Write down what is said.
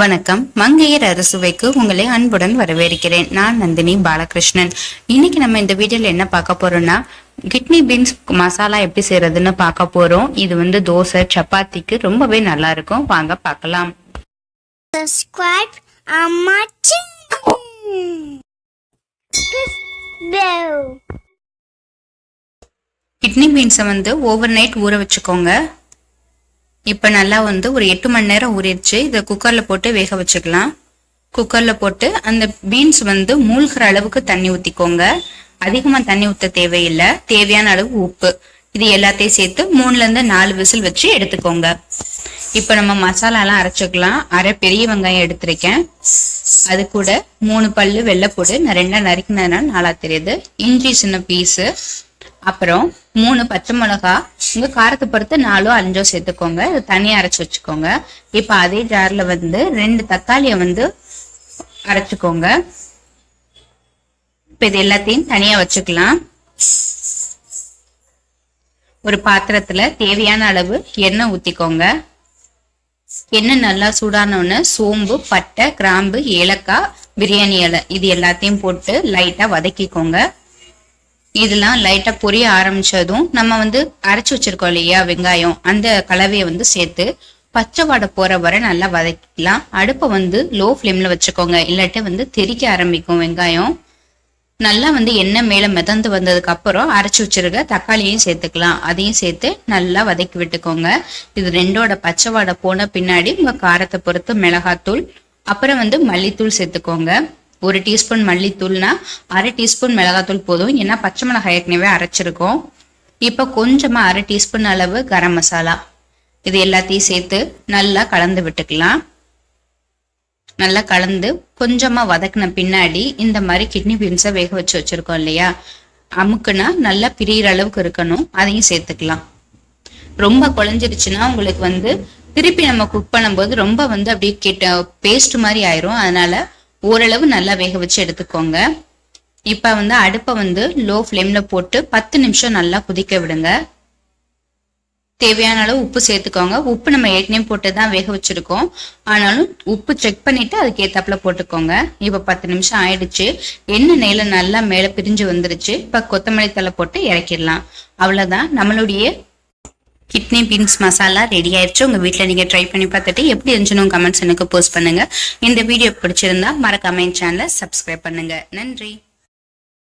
வணக்கம். மங்கையர் அறுசுவைக்கு உங்களை அன்புடன் வரவேற்கிறேன். நான் நந்தினி பாலகிருஷ்ணன். இன்னைக்கு நம்ம இந்த வீடியோல என்ன பார்க்க போறோம்னா, கிட்னி பீன்ஸ் மசாலா எப்படி செய்யறதுன்னு பார்க்க போறோம். இது தோசை சப்பாத்திக்கு ரொம்பவே நல்லா இருக்கும். வாங்க பார்க்கலாம். கிட்னி பீன்ஸை ஓவர் நைட் ஊற வச்சுக்கோங்க. இப்ப நல்லா ஒரு 8 மணி நேரம் ஊறிடுச்சு. இதை குக்கர்ல போட்டு வேக வச்சுக்கலாம். குக்கர்ல போட்டு அந்த பீன்ஸ் மூழ்கிற அளவுக்கு தண்ணி ஊத்திக்கோங்க. அதிகமா தண்ணி ஊத்த தேவையில்லை. தேவையான அளவு உப்பு இது எல்லாத்தையும் சேர்த்து 3ல இருந்து 4 விசில் வச்சு எடுத்துக்கோங்க. இப்ப நம்ம மசாலா எல்லாம் அரைச்சுக்கலாம். அரை பெரிய வெங்காயம் எடுத்திருக்கேன். அது கூட 3 பல்லு வெள்ளைப்பூடு நான் 2 நறுக்கினதுனால 4 தெரியுது. இஞ்சி சின்ன பீஸு, அப்புறம் 3 பச்சை மிளகா, உங்க காரத்தை பொறுத்து 4ஓ 5ஓ சேர்த்துக்கோங்க. இது தனியா அரைச்சு வச்சுக்கோங்க. இப்ப அதே ஜார்ல 2 தக்காளிய அரைச்சுக்கோங்க. இப்ப இது எல்லாத்தையும் தனியா வச்சுக்கலாம். ஒரு பாத்திரத்துல தேவையான அளவு எண்ணெய் ஊத்திக்கோங்க. எண்ணெய் நல்லா சூடானோன்னு சோம்பு, பட்டை, கிராம்பு, ஏலக்காய், பிரியாணி இலை இது எல்லாத்தையும் போட்டு லைட்டா வதக்கிக்கோங்க. இதெல்லாம் லைட்டா பொரிய ஆரம்பிச்சதும் நம்ம அரைச்சு வச்சிருக்கோம் இல்லையா வெங்காயம், அந்த கலவையை சேர்த்து பச்சை வாடை போற வரை நல்லா வதக்கிக்கலாம். அடுப்பை லோ ஃப்ளேம்ல வச்சுக்கோங்க, இல்லாட்டி தெறிக்க ஆரம்பிக்கும் வெங்காயம். நல்லா எண்ணெய் மேல மிதந்து வந்ததுக்கு அப்புறம் அரைச்சு வச்சிருக்க தக்காளியையும் சேர்த்துக்கலாம். அதையும் சேர்த்து நல்லா வதக்கி விட்டுக்கோங்க. இது ரெண்டோட பச்சை வாடை போன பின்னாடி உங்க காரத்தை பொறுத்து மிளகாத்தூள், அப்புறம் மல்லித்தூள் சேர்த்துக்கோங்க. 1 டீஸ்பூன் மல்லித்தூள்னா 1/2 டீஸ்பூன் மிளகாத்தூள் போதும். ஏன்னா பச்சை மிளகாய் ஏற்கனவே அரைச்சிருக்கோம். இப்ப கொஞ்சமா 1/2 டீஸ்பூன் அளவு கரம் மசாலா இது எல்லாத்தையும் சேர்த்து நல்லா கலந்து விட்டுக்கலாம். நல்லா கலந்து கொஞ்சமா வதக்கின பின்னாடி இந்த மாதிரி கிட்னி பீன்ஸை வேக வச்சிருக்கோம் இல்லையா, அமுக்குனா நல்லா பிரியிற அளவுக்கு இருக்கணும். அதையும் சேர்த்துக்கலாம். ரொம்ப குழஞ்சிருச்சுன்னா உங்களுக்கு திருப்பி நம்ம குக் பண்ணும்போது ரொம்ப அப்படியே பேஸ்ட் மாதிரி ஆயிரும். அதனால ஓரளவு நல்லா வேக வச்சு எடுத்துக்கோங்க. இப்ப அடுப்பை லோ ஃப்ளேம்ல போட்டு 10 நிமிஷம் நல்லா கொதிக்க விடுங்க. தேவையான அளவு உப்பு சேர்த்துக்கோங்க. உப்பு நம்ம ஏற்கனவே போட்டுதான் வேக வச்சிருக்கோம். ஆனாலும் உப்பு செக் பண்ணிட்டு அதுக்கு ஏத்தாப்புல போட்டுக்கோங்க. இப்ப 10 நிமிஷம் ஆயிடுச்சு. எண்ணெய் நெய்ல நல்லா மேல பிரிஞ்சு வந்துருச்சு. இப்ப கொத்தமல்லி தழை போட்டு இறக்கிடலாம். அவ்வளவுதான், நம்மளுடைய கிட்னி பீன்ஸ் மசாலா ரெடி ஆயிடுச்சு. உங்க வீட்டுல நீங்க ட்ரை பண்ணி பார்த்துட்டு எப்படி இருந்துச்சுன்னு கமெண்ட்ஸ் எனக்கு போஸ்ட் பண்ணுங்க. இந்த வீடியோ பிடிச்சிருந்தா மறக்காம என் சேனலை சப்ஸ்கிரைப் பண்ணுங்க. நன்றி.